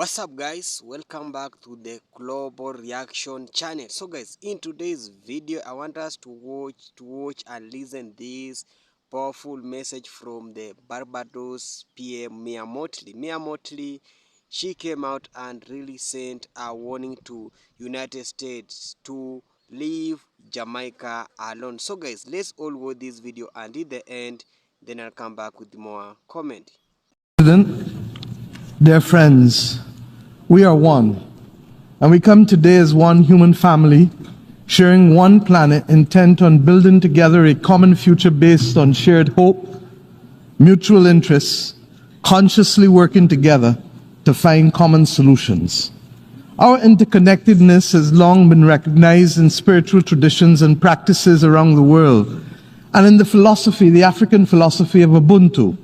What's up guys, welcome back to the Global Reaction channel. So guys, in today's video I want us to watch and listen this powerful message from the Barbados PM Mottley. She came out and really sent a warning to United States to leave Jamaica alone. So guys, let's all watch this video and at the end then I'll come back with more comment. Dear friends, we are one, and we come today as one human family, sharing one planet, intent on building together a common future based on shared hope, mutual interests, consciously working together to find common solutions. Our interconnectedness has long been recognized in spiritual traditions and practices around the world, and in the African philosophy of Ubuntu.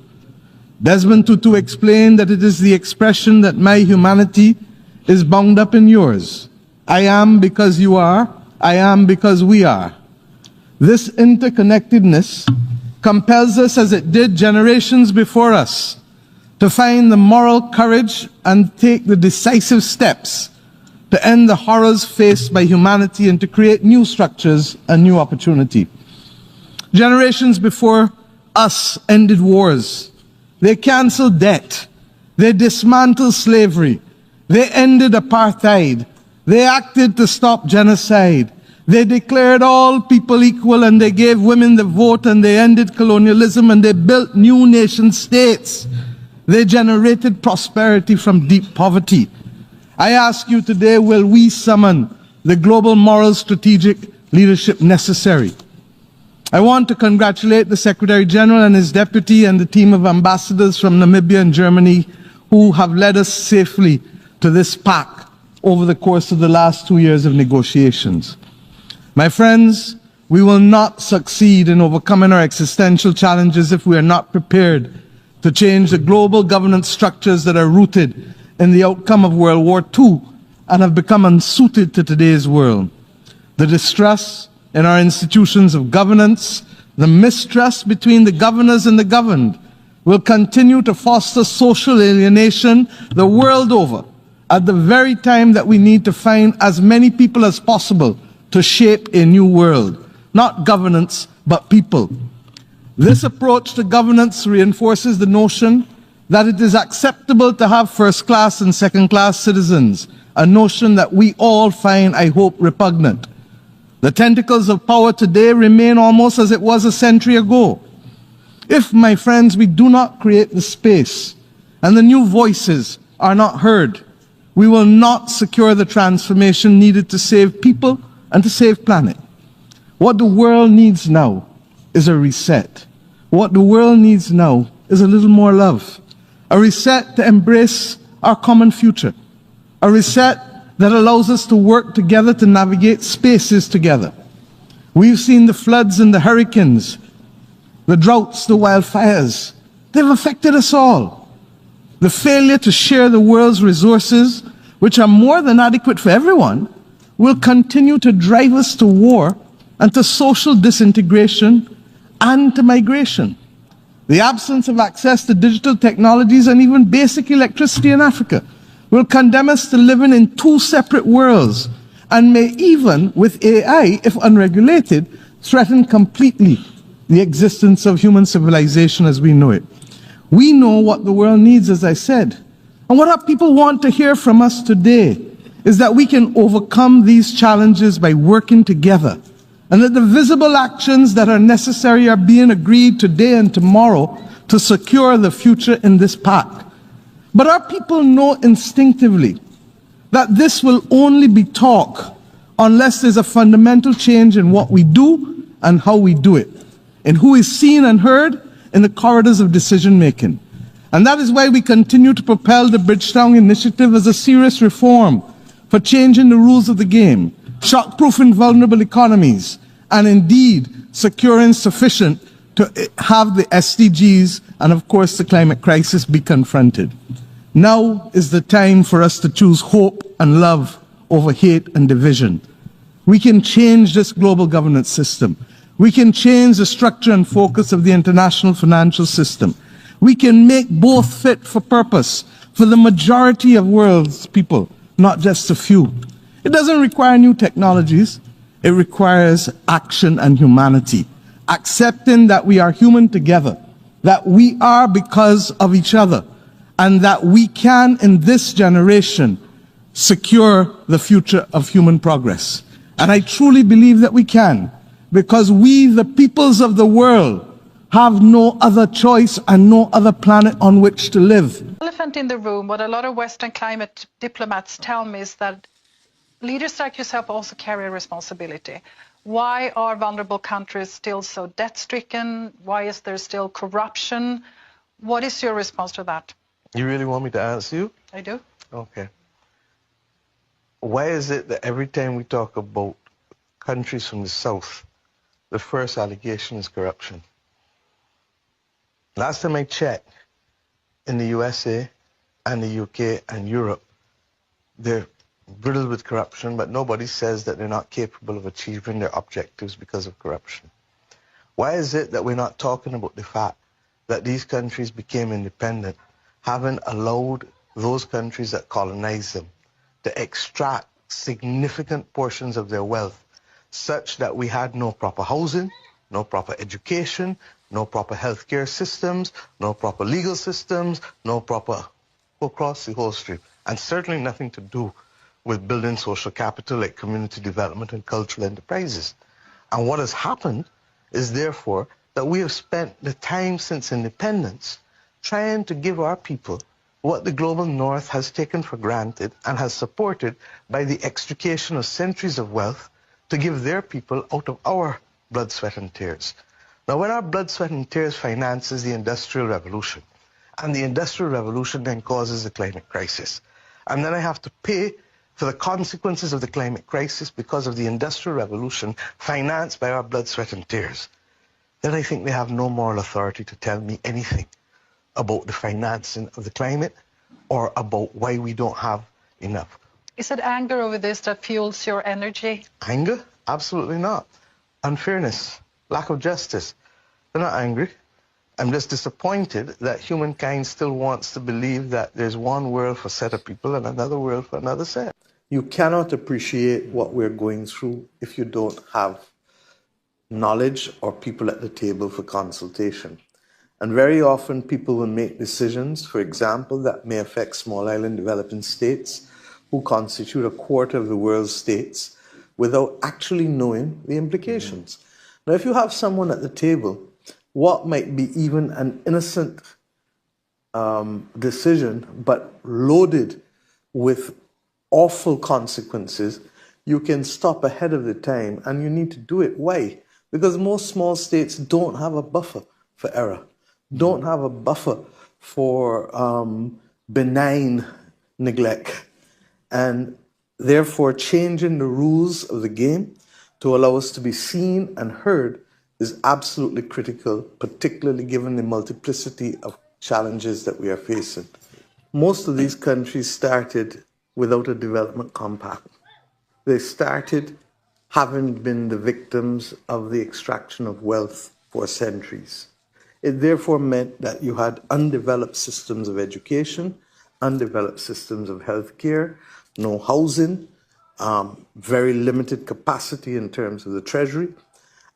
Desmond Tutu explained that it is the expression that my humanity is bound up in yours. I am because you are, I am because we are. This interconnectedness compels us, as it did generations before us, to find the moral courage and take the decisive steps to end the horrors faced by humanity and to create new structures and new opportunity. Generations before us ended wars. They canceled debt. They dismantled slavery. They ended apartheid. They acted to stop genocide. They declared all people equal, and they gave women the vote, and they ended colonialism, and they built new nation states. They generated prosperity from deep poverty. I ask you today, will we summon the global moral strategic leadership necessary? I want to congratulate the Secretary General and his deputy and the team of ambassadors from Namibia and Germany who have led us safely to this pact over the course of the last 2 years of negotiations. My friends, we will not succeed in overcoming our existential challenges if we are not prepared to change the global governance structures that are rooted in the outcome of World War II and have become unsuited to today's world. The distrust in our institutions of governance, the mistrust between the governors and the governed, will continue to foster social alienation the world over, at the very time that we need to find as many people as possible to shape a new world. Not governance, but people. This approach to governance reinforces the notion that it is acceptable to have first-class and second-class citizens, a notion that we all find, I hope, repugnant. The tentacles of power today remain almost as it was a century ago. If, my friends, we do not create the space and the new voices are not heard, we will not secure the transformation needed to save people and to save planet. What the world needs now is a reset. What the world needs now is a little more love. A reset to embrace our common future. A reset that allows us to work together to navigate spaces together. We've seen the floods and the hurricanes, the droughts, the wildfires. They've affected us all. The failure to share the world's resources, which are more than adequate for everyone, will continue to drive us to war and to social disintegration and to migration. The absence of access to digital technologies and even basic electricity in Africa will condemn us to living in two separate worlds and may even, with AI, if unregulated, threaten completely the existence of human civilization as we know it. We know what the world needs, as I said. And what our people want to hear from us today is that we can overcome these challenges by working together, and that the visible actions that are necessary are being agreed today and tomorrow to secure the future in this pact. But our people know instinctively that this will only be talk unless there's a fundamental change in what we do and how we do it, in who is seen and heard in the corridors of decision making. And that is why we continue to propel the Bridgetown Initiative as a serious reform for changing the rules of the game, shock-proofing vulnerable economies, and indeed securing sufficient to have the SDGs and of course the climate crisis be confronted. Now is the time for us to choose hope and love over hate and division. We can change this global governance system. We can change the structure and focus of the international financial system. We can make both fit for purpose for the majority of world's people, not just a few. It doesn't require new technologies. It requires action and humanity, accepting that we are human together, that we are because of each other, and that we can, in this generation, secure the future of human progress. And I truly believe that we can, because we, the peoples of the world, have no other choice and no other planet on which to live. Elephant in the room, what a lot of Western climate diplomats tell me is that leaders like yourself also carry a responsibility. Why are vulnerable countries still so debt-stricken? Why is there still corruption? What is your response to that? You really want me to answer you? I do. Okay. Why is it that every time we talk about countries from the South, the first allegation is corruption? Last time I checked, in the USA and the UK and Europe, they're riddled with corruption, but nobody says that they're not capable of achieving their objectives because of corruption. Why is it that we're not talking about the fact that these countries became independent, having allowed those countries that colonized them to extract significant portions of their wealth, such that we had no proper housing, no proper education, no proper healthcare systems, no proper legal systems, no proper across the whole street, and certainly nothing to do with building social capital like community development and cultural enterprises. And what has happened is therefore that we have spent the time since independence trying to give our people what the global north has taken for granted and has supported by the extrication of centuries of wealth to give their people out of our blood, sweat and tears. Now, when our blood, sweat and tears finances the Industrial Revolution, and the Industrial Revolution then causes the climate crisis, and then I have to pay for the consequences of the climate crisis because of the Industrial Revolution financed by our blood, sweat and tears, then I think they have no moral authority to tell me anything about the financing of the climate or about why we don't have enough. Is it anger over this that fuels your energy? Anger? Absolutely not. Unfairness, lack of justice. I'm not angry. I'm just disappointed that humankind still wants to believe that there's one world for a set of people and another world for another set. You cannot appreciate what we're going through if you don't have knowledge or people at the table for consultation. And very often people will make decisions, for example, that may affect small island developing states who constitute a quarter of the world's states without actually knowing the implications. Now, if you have someone at the table, what might be even an innocent decision, but loaded with awful consequences, you can stop ahead of the time, and you need to do it. Why? Because most small states don't have a buffer for error, don't have a buffer for benign neglect, and therefore changing the rules of the game to allow us to be seen and heard is absolutely critical, particularly given the multiplicity of challenges that we are facing. Most of these countries started without a development compact. They started having been the victims of the extraction of wealth for centuries. It therefore meant that you had undeveloped systems of education, undeveloped systems of healthcare, no housing, very limited capacity in terms of the treasury.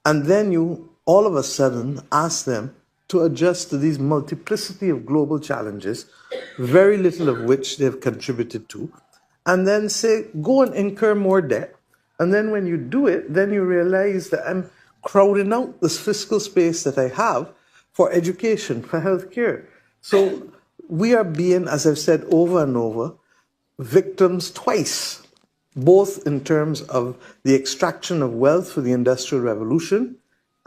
And then you all of a sudden ask them to adjust to these multiplicity of global challenges, very little of which they've contributed to, and then say, go and incur more debt. And then when you do it, then you realize that I'm crowding out this fiscal space that I have for education, for healthcare. So we are being, as I've said over and over, victims twice, both in terms of the extraction of wealth for the Industrial Revolution,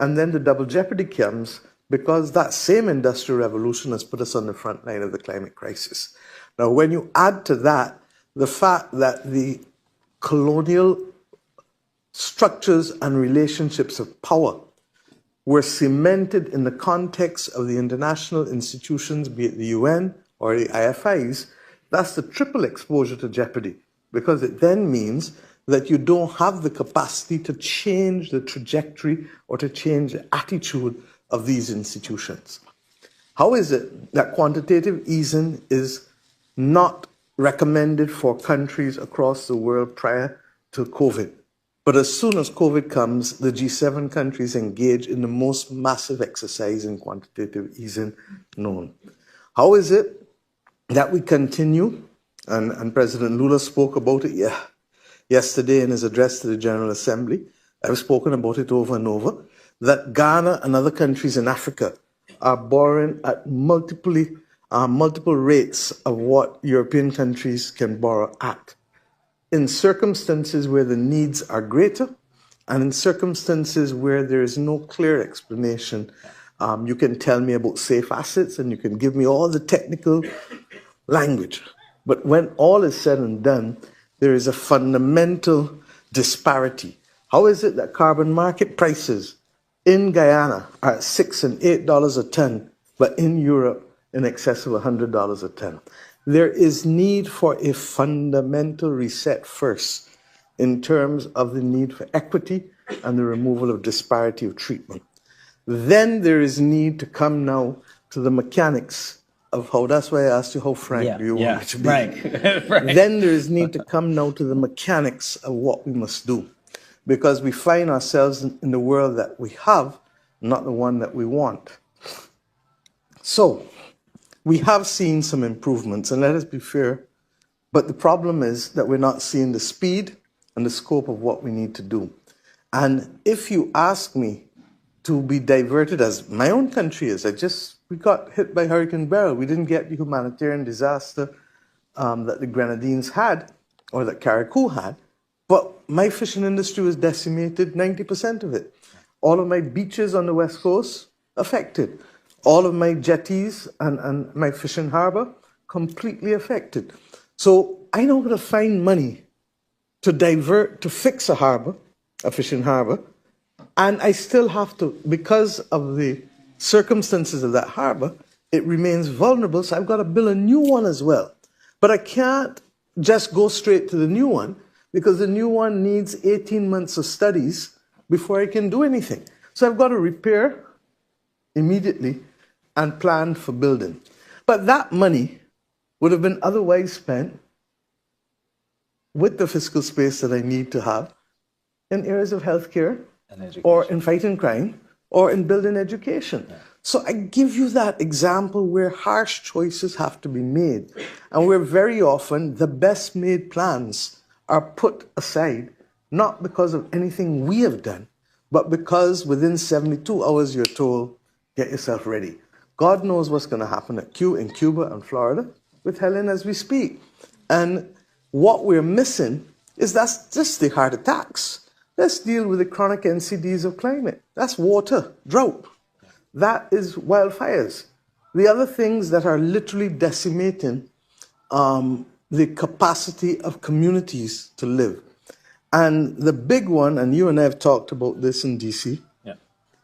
and then the double jeopardy comes because that same Industrial Revolution has put us on the front line of the climate crisis. Now, when you add to that the fact that the colonial structures and relationships of power were cemented in the context of the international institutions, be it the UN or the IFIs, that's the triple exposure to jeopardy, because it then means that you don't have the capacity to change the trajectory or to change the attitude of these institutions. How is it that quantitative easing is not recommended for countries across the world prior to COVID. But as soon as COVID comes, the G7 countries engage in the most massive exercise in quantitative easing known. How is it that we continue, and President Lula spoke about it yesterday in his address to the General Assembly, I've spoken about it over and over, that Ghana and other countries in Africa are borrowing at multiple rates of what European countries can borrow at, in circumstances where the needs are greater and in circumstances where there is no clear explanation. You can tell me about safe assets and you can give me all the technical language. But when all is said and done, there is a fundamental disparity. How is it that carbon market prices in Guyana are at $6 and $8 a ton, but in Europe in excess of $100 a ton? There is need for a fundamental reset first in terms of the need for equity and the removal of disparity of treatment. Then there is need to come now to the mechanics of how, that's why I asked you how frank do you want me to be. Right. Then there is need to come now to the mechanics of what we must do, because we find ourselves in the world that we have, not the one that we want. So we have seen some improvements, and let us be fair, but the problem is that we're not seeing the speed and the scope of what we need to do. And if you ask me to be diverted, as my own country is, we got hit by Hurricane Beryl. We didn't get the humanitarian disaster that the Grenadines had, or that Carriacou had, but my fishing industry was decimated, 90% of it. All of my beaches on the West Coast affected. All of my jetties and my fishing harbor completely affected. So I know how to find money to divert, to fix a harbor, a fishing harbor, and I still have to, because of the circumstances of that harbor, it remains vulnerable, so I've got to build a new one as well. But I can't just go straight to the new one, because the new one needs 18 months of studies before I can do anything. So I've got to repair immediately and plan for building. But that money would have been otherwise spent with the fiscal space that I need to have in areas of healthcare, or in fighting crime, or in building education. Yeah. So I give you that example where harsh choices have to be made, and where very often the best made plans are put aside, not because of anything we have done, but because within 72 hours you're told, get yourself ready. God knows what's going to happen in Cuba and Florida with Helen as we speak. And what we're missing is that's just the heart attacks. Let's deal with the chronic NCDs of climate. That's water, drought. That is wildfires. The other things that are literally decimating the capacity of communities to live. And the big one, and you and I have talked about this in DC,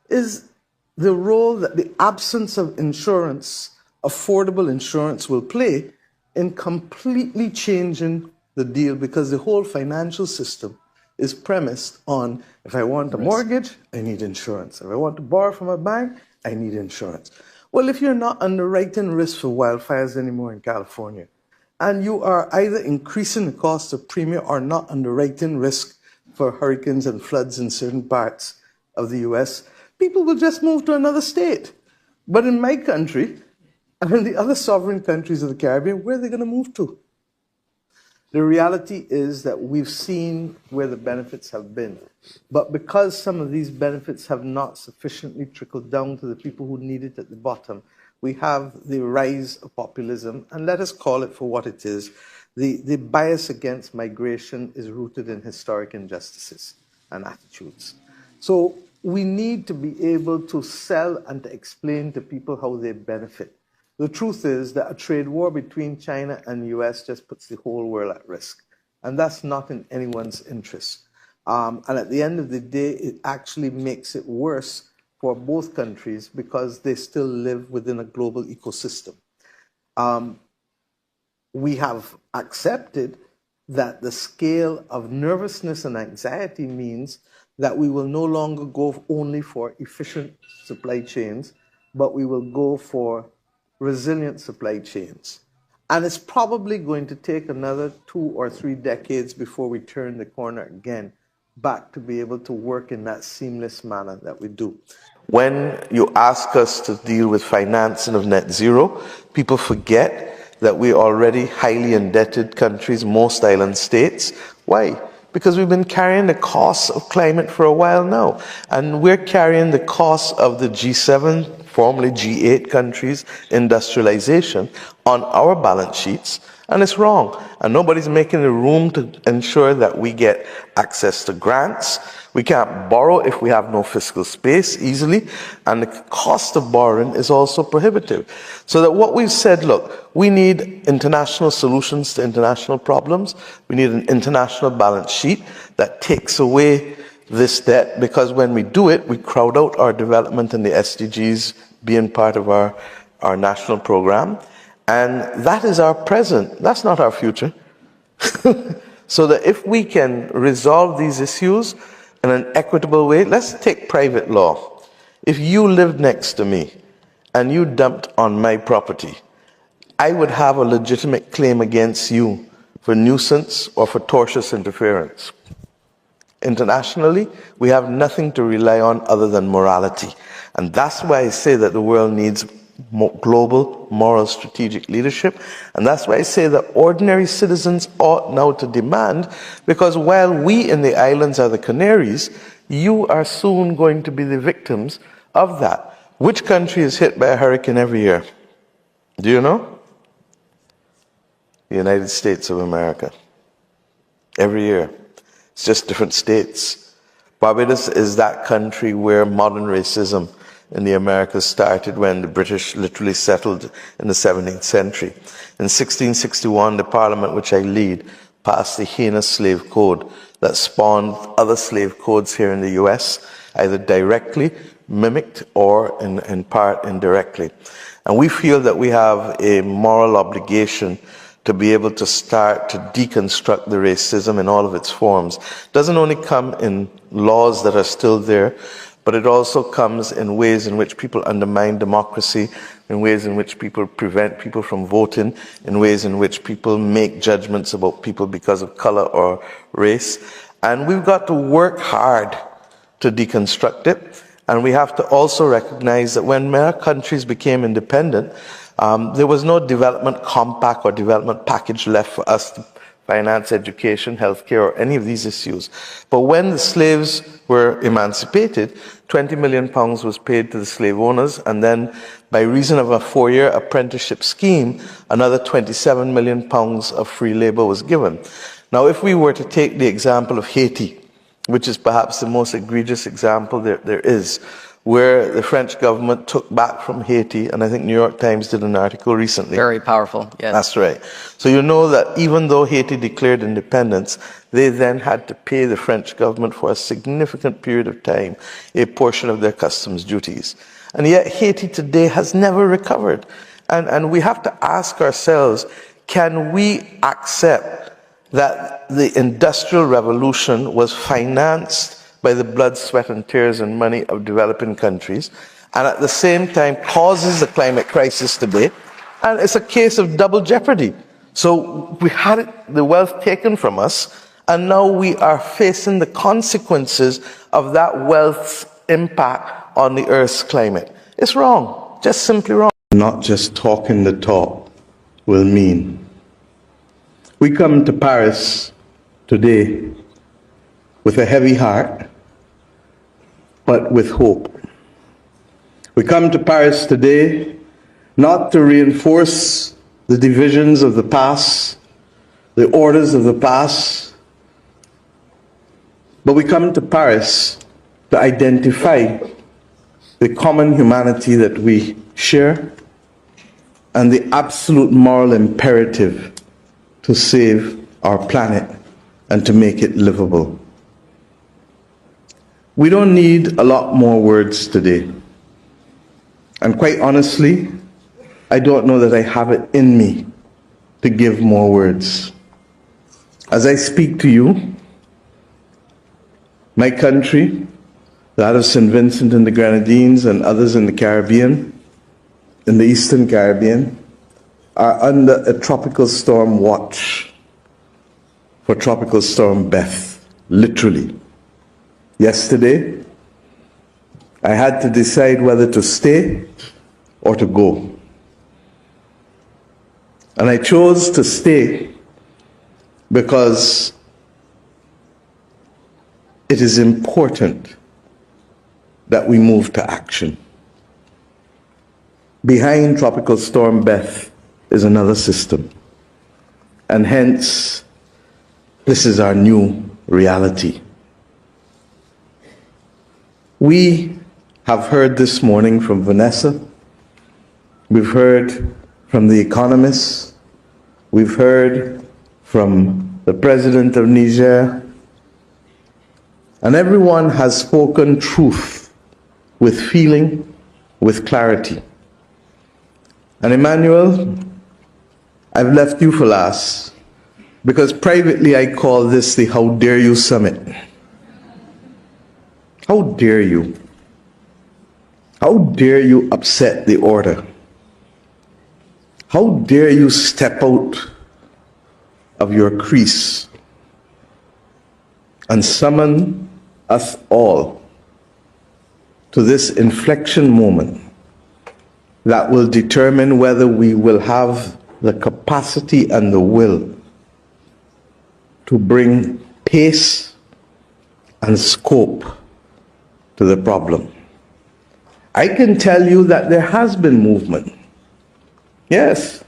is the role that the absence of insurance, affordable insurance, will play in completely changing the deal, because the whole financial system is premised on, if I want a mortgage, I need insurance. If I want to borrow from a bank, I need insurance. Well, if you're not underwriting risk for wildfires anymore in California, and you are either increasing the cost of premium or not underwriting risk for hurricanes and floods in certain parts of the US, people will just move to another state. But in my country, and in the other sovereign countries of the Caribbean, where are they going to move to? The reality is that we've seen where the benefits have been. But because some of these benefits have not sufficiently trickled down to the people who need it at the bottom, we have the rise of populism, and let us call it for what it is. The bias against migration is rooted in historic injustices and attitudes. So we need to be able to sell and to explain to people how they benefit. The truth is that a trade war between China and the US just puts the whole world at risk. And that's not in anyone's interest. And at the end of the day, it actually makes it worse for both countries because they still live within a global ecosystem. We have accepted that the scale of nervousness and anxiety means that we will no longer go only for efficient supply chains, but we will go for resilient supply chains. And it's probably going to take another 2 or 3 decades before we turn the corner again back to be able to work in that seamless manner that we do. When you ask us to deal with financing of net zero, people forget that we're already highly indebted countries, most island states. Why? Because we've been carrying the costs of climate for a while now. And we're carrying the costs of the G7, formerly G8 countries' industrialization on our balance sheets. And it's wrong. And nobody's making the room to ensure that we get access to grants. We can't borrow if we have no fiscal space easily. And the cost of borrowing is also prohibitive. So that what we've said, look, we need international solutions to international problems. We need an international balance sheet that takes away this debt, because when we do it, we crowd out our development and the SDGs being part of our national program. And that is our present. That's not our future. So that if we can resolve these issues in an equitable way, let's take private law. If you lived next to me and you dumped on my property, I would have a legitimate claim against you for nuisance or for tortious interference. Internationally, we have nothing to rely on other than morality. And that's why I say that the world needs global moral strategic leadership. And that's why I say that ordinary citizens ought now to demand, because while we in the islands are the canaries, you are soon going to be the victims of that. Which country is hit by a hurricane every year? Do you know? The United States of America. Every year. It's just different states. Barbados is that country where modern racism in the Americas started, when the British literally settled in the 17th century. In 1661, the parliament which I lead passed the heinous slave code that spawned other slave codes here in the US, either directly mimicked or in part indirectly. And we feel that we have a moral obligation to be able to start to deconstruct the racism in all of its forms. It doesn't only come in laws that are still there, but it also comes in ways in which people undermine democracy, in ways in which people prevent people from voting, in ways in which people make judgments about people because of color or race. And we've got to work hard to deconstruct it. And we have to also recognize that when many countries became independent, there was no development compact or development package left for us to finance education, healthcare, or any of these issues. But when the slaves were emancipated, £20 million was paid to the slave owners, and then by reason of a 4-year apprenticeship scheme, another £27 million of free labor was given. Now, if we were to take the example of Haiti, which is perhaps the most egregious example there is, where the French government took back from Haiti, and I think New York Times did an article recently. Very powerful, yes. That's right. So you know that even though Haiti declared independence, they then had to pay the French government for a significant period of time a portion of their customs duties. And yet Haiti today has never recovered. And we have to ask ourselves, can we accept that the Industrial Revolution was financed by the blood, sweat, and tears and money of developing countries, and at the same time causes the climate crisis today? And it's a case of double jeopardy. So we had the wealth taken from us, and now we are facing the consequences of that wealth's impact on the Earth's climate. It's wrong, just simply wrong. Not just talking the talk will mean. We come to Paris today with a heavy heart, but with hope. We come to Paris today not to reinforce the divisions of the past, the orders of the past, but we come to Paris to identify the common humanity that we share and the absolute moral imperative to save our planet and to make it livable. We don't need a lot more words today. And quite honestly, I don't know that I have it in me to give more words. As I speak to you, my country, that of St. Vincent and the Grenadines and others in the Caribbean, in the Eastern Caribbean, are under a tropical storm watch for Tropical Storm Beth, literally. Yesterday, I had to decide whether to stay or to go. And I chose to stay because it is important that we move to action. Behind Tropical Storm Beth is another system. And hence, this is our new reality. We have heard this morning from Vanessa. We've heard from the economists. We've heard from the president of Niger. And everyone has spoken truth with feeling, with clarity. And Emmanuel, I've left you for last, because privately I call this the How Dare You Summit. How dare you? How dare you upset the order? How dare you step out of your crease and summon us all to this inflection moment that will determine whether we will have the capacity and the will to bring pace and scope to the problem. I can tell you that there has been movement. Yes,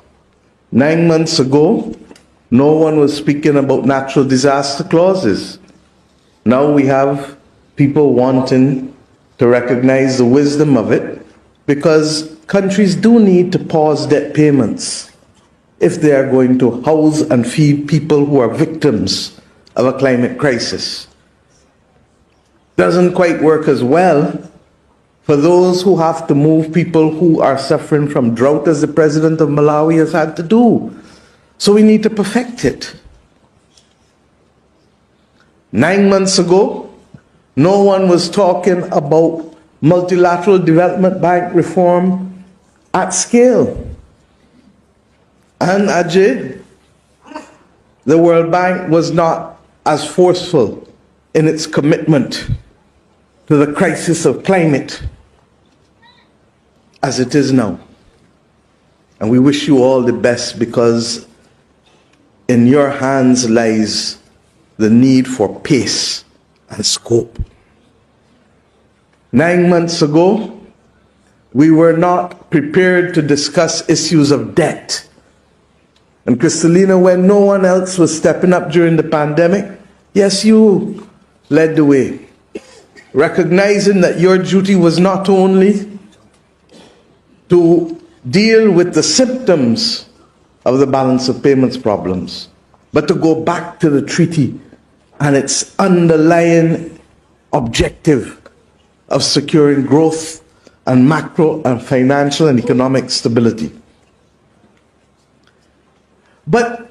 9 months ago, no one was speaking about natural disaster clauses. Now we have people wanting to recognize the wisdom of it, because countries do need to pause debt payments if they are going to house and feed people who are victims of a climate crisis. Doesn't quite work as well for those who have to move people who are suffering from drought, as the president of Malawi has had to do. So we need to perfect it. 9 months ago, no one was talking about multilateral development bank reform at scale. And Ajay, the World Bank was not as forceful in its commitment to the crisis of climate as it is now. And we wish you all the best, because in your hands lies the need for pace and scope. 9 months ago, we were not prepared to discuss issues of debt. And Kristalina, when no one else was stepping up during the pandemic, yes, you led the way, recognizing that your duty was not only to deal with the symptoms of the balance of payments problems, but to go back to the treaty and its underlying objective of securing growth and macro and financial and economic stability. But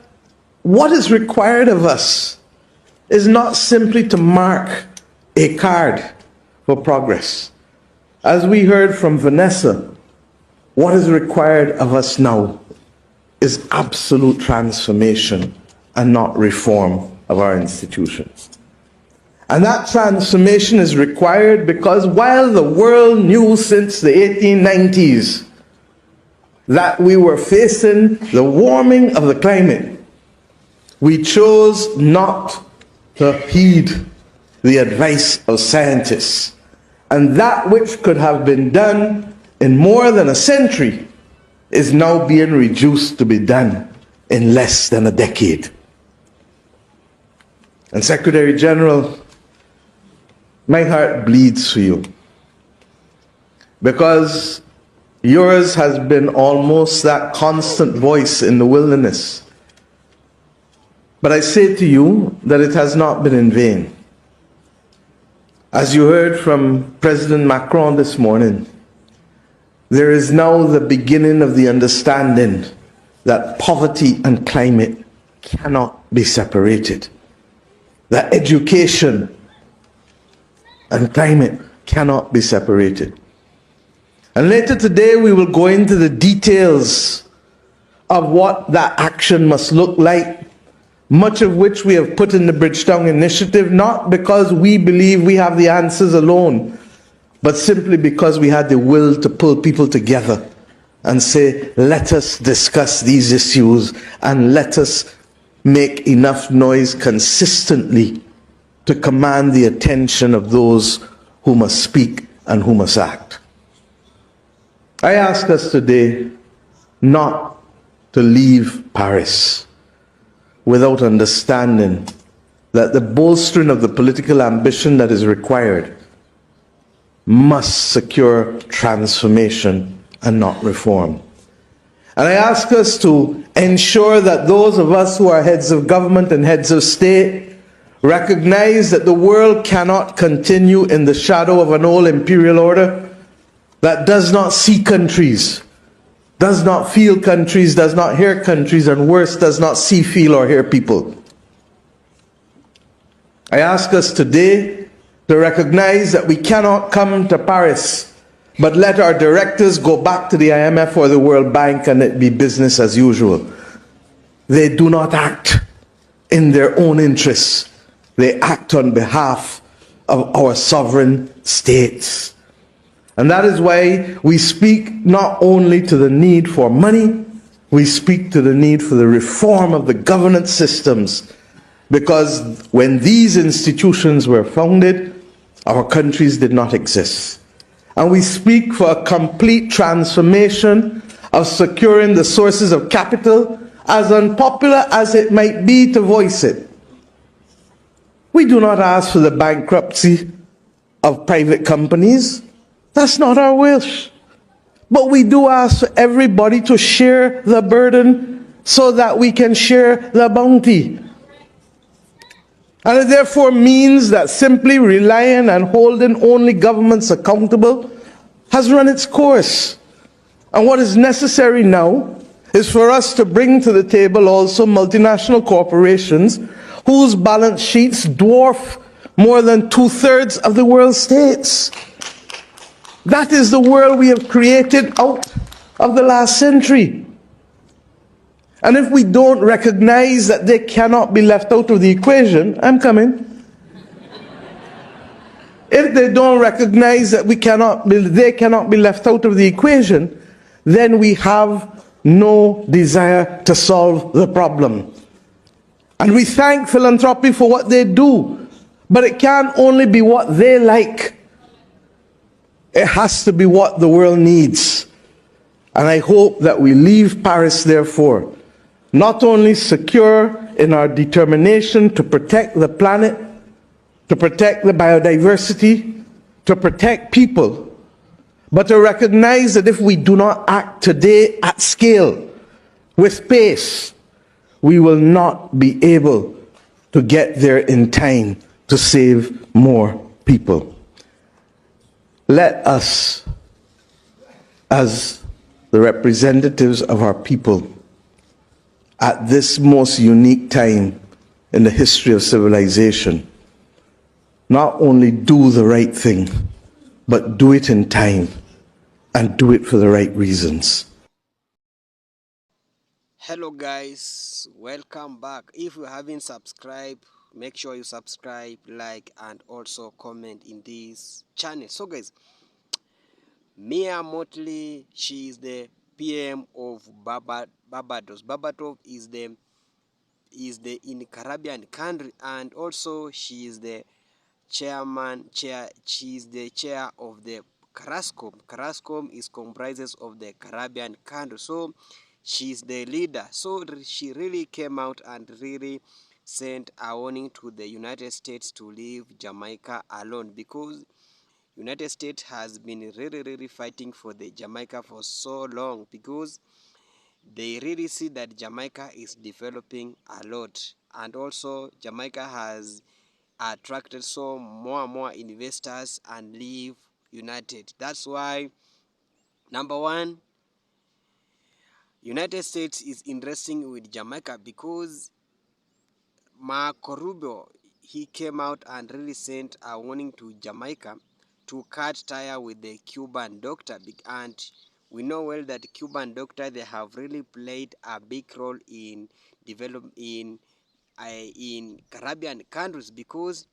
what is required of us is not simply to mark a card for progress. As we heard from Vanessa, what is required of us now is absolute transformation and not reform of our institutions. And that transformation is required because while the world knew since the 1890s that we were facing the warming of the climate, we chose not to heed the advice of scientists. And that which could have been done in more than a century is now being reduced to be done in less than a decade. And Secretary General, my heart bleeds for you, because yours has been almost that constant voice in the wilderness. But I say to you that it has not been in vain. As you heard from President Macron this morning, there is now the beginning of the understanding that poverty and climate cannot be separated. That education and climate cannot be separated. And later today we will go into the details of what that action must look like, much of which we have put in the Bridgetown Initiative, not because we believe we have the answers alone, but simply because we had the will to pull people together and say, let us discuss these issues and let us make enough noise consistently to command the attention of those who must speak and who must act. I ask us today not to leave Paris without understanding that the bolstering of the political ambition that is required must secure transformation and not reform. And I ask us to ensure that those of us who are heads of government and heads of state recognize that the world cannot continue in the shadow of an old imperial order that does not see countries, does not feel countries, does not hear countries, and worse, does not see, feel, or hear people. I ask us today to recognize that we cannot come to Paris but let our directors go back to the IMF or the World Bank and it be business as usual. They do not act in their own interests. They act on behalf of our sovereign states. And that is why we speak not only to the need for money, we speak to the need for the reform of the governance systems. Because when these institutions were founded, our countries did not exist. And we speak for a complete transformation of securing the sources of capital, as unpopular as it might be to voice it. We do not ask for the bankruptcy of private companies. That's not our wish. But we do ask for everybody to share the burden so that we can share the bounty. And it therefore means that simply relying and holding only governments accountable has run its course. And what is necessary now is for us to bring to the table also multinational corporations whose balance sheets dwarf more than 2/3 of the world's states. That is the world we have created out of the last century. And if we don't recognize that they cannot be left out of the equation, I'm coming. If they don't recognize that they cannot be left out of the equation, then we have no desire to solve the problem. And we thank philanthropy for what they do, but it can't only be what they like. It has to be what the world needs. And I hope that we leave Paris, therefore, not only secure in our determination to protect the planet, to protect the biodiversity, to protect people, but to recognize that if we do not act today at scale, with pace, we will not be able to get there in time to save more people. Let us, as the representatives of our people, at this most unique time in the history of civilization, not only do the right thing, but do it in time and do it for the right reasons. Hello guys, welcome back. If you haven't subscribed, make sure you subscribe, like, and also comment in this channel. So guys, Mia Mottley, she is the PM of Barbados. Barbados is in Caribbean country, and also she is the she is the chair of the CARASCOM. CARASCOM is comprises of the Caribbean country, so she is the leader. So she really came out and really sent a warning to the United States to leave Jamaica alone, because United States has been really fighting for the Jamaica for so long, because they really see that Jamaica is developing a lot, and also Jamaica has attracted so more and more investors and leave United. That's why, number one, United States is interesting with Jamaica, because Marco Rubio, he came out and really sent a warning to Jamaica to cut tie with the Cuban doctor, and we know well that Cuban doctor, they have really played a big role in in Caribbean countries, because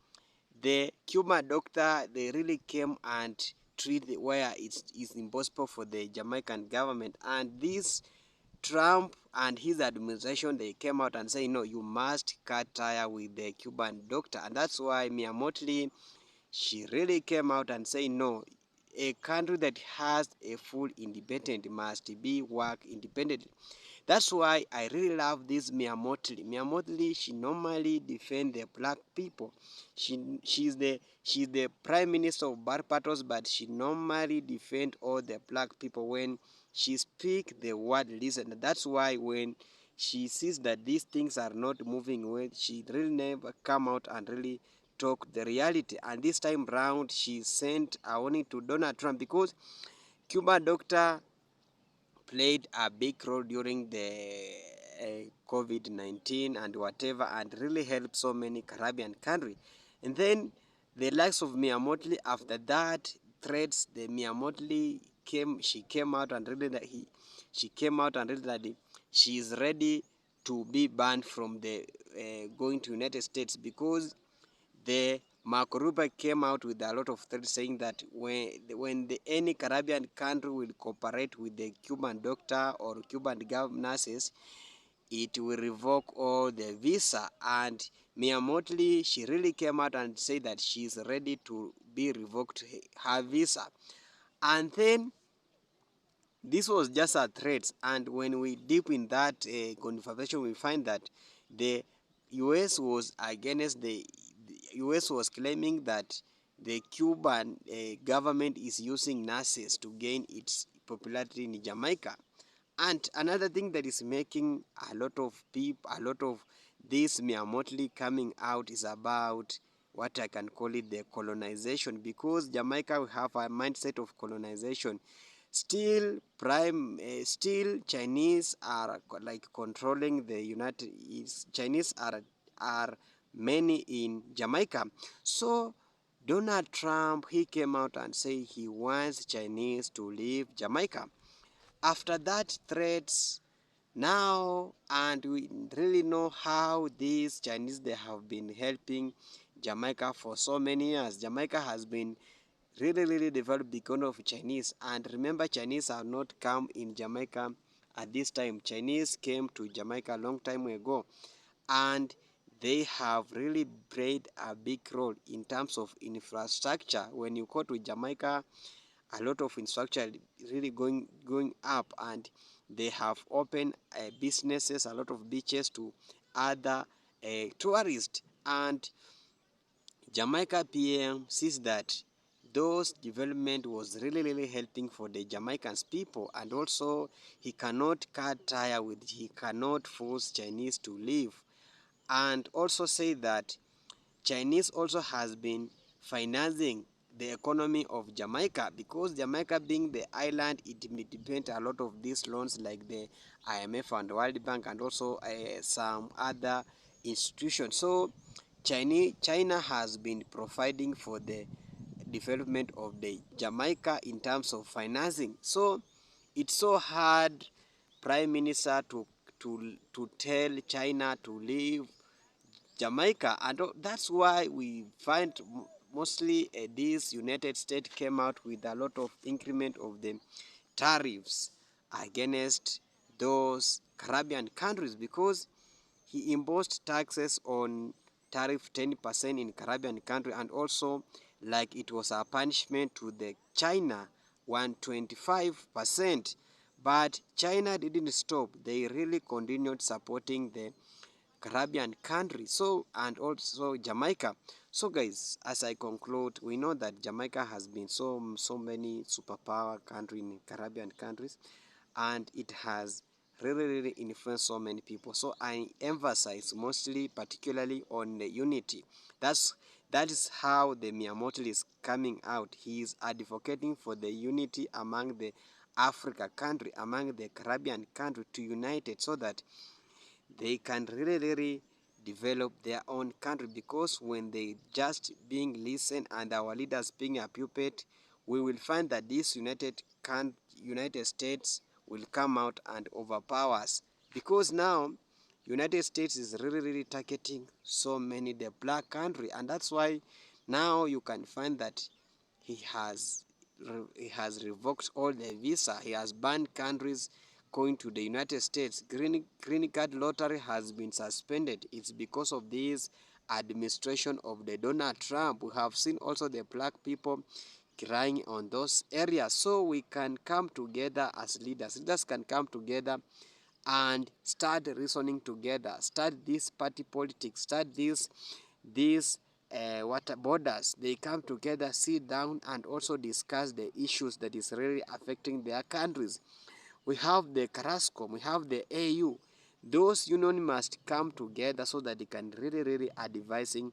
the Cuban doctor, they really came and treat where it's impossible for the Jamaican government. And this Trump and his administration, they came out and say, no, you must cut tire with the Cuban doctor. And that's why Mia Mottley, she really came out and say, no, a country that has a full independent must be work independently. That's why I really love this Mia Mottley. Mia Mottley, she normally defend the black people. She's the prime minister of Barbados, but she normally defend all the black people. When she speak the word listen. That's why when she sees that these things are not moving well, she really never come out and really talk the reality. And this time round, she sent a warning to Donald Trump, because Cuba doctor played a big role during the COVID-19 and whatever, and really helped so many Caribbean countries. And then the likes of Mia Mottley, after that threats, the Mia Mottley she came out and really that she came out and really that she is ready to be banned from the going to United States, because the Marco Rubio came out with a lot of threats saying that any Caribbean country will cooperate with the Cuban doctor or Cuban nurses, it will revoke all the visa. And Mia Mottley, she really came out and said that she is ready to be revoked her visa. And then this was just a threat, and when we deep in that conversation, we find that the US was against the US was claiming that the Cuban government is using nurses to gain its popularity in Jamaica. And another thing that is making a lot of people, a lot of this Mia Mottley coming out, is about what I can call it the colonization, because Jamaica will have a mindset of colonization. Still Chinese are like controlling the Chinese are many in Jamaica. So Donald Trump, he came out and said he wants Chinese to leave Jamaica. After that threats now, and we really know how these Chinese, they have been helping Jamaica for so many years. Jamaica has been really developed because of Chinese. And remember, Chinese have not come in Jamaica at this time. Chinese came to Jamaica a long time ago, and they have really played a big role in terms of infrastructure. When you go to Jamaica, a lot of infrastructure really going up, and they have opened businesses, a lot of beaches to other tourists. And Jamaica PM sees that those development was really helping for the Jamaicans people, and also he cannot cut tire with, he cannot force Chinese to leave, and also say that Chinese also has been financing the economy of Jamaica, because Jamaica being the island, it may depend a lot of these loans like the IMF and World Bank, and also some other institutions. So China has been providing for the development of the Jamaica in terms of financing. So it's so hard Prime Minister to tell China to leave Jamaica, and that's why we find mostly this United States came out with a lot of increment of the tariffs against those Caribbean countries, because he imposed taxes on tariff 10% in Caribbean country, and also like it was a punishment to the China 125%. But China didn't stop. They really continued supporting the Caribbean country, so and also Jamaica. So guys, as I conclude, we know that Jamaica has been so many superpower country in Caribbean countries, and it has really influenced so many people. So I emphasize mostly particularly on the unity. That is how the Mia Mottley is coming out. He is advocating for the unity among the Africa country, among the Caribbean country, to unite it, so that they can really develop their own country. Because when they just being listened and our leaders being a puppet, we will find that this United States will come out and overpower us, because now United States is really targeting so many the black country, and that's why now you can find that he has revoked all the visa. He has banned countries going to the United States. Green card lottery has been suspended. It's because of this administration of the Donald Trump. We have seen also the black people crying on those areas. So we can come together as leaders. Leaders can come together and start reasoning together, start this party politics, start these water borders. They come together, sit down, and also discuss the issues that is really affecting their countries. We have the Carascom, we have the AU. Those unions must come together so that they can really advising,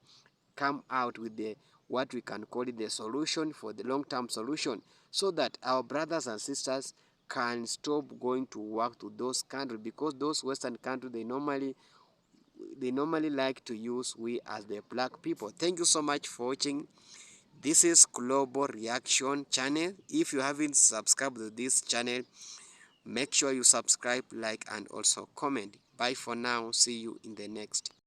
come out with the what we can call it the solution for the long-term solution, so that our brothers and sisters can stop going to work to those countries, because those Western countries, they normally like to use we as the black people. Thank you so much for watching. This is Global Reaction channel. If you haven't subscribed to this channel, make sure you subscribe, like, and also comment. Bye for now. See you in the next.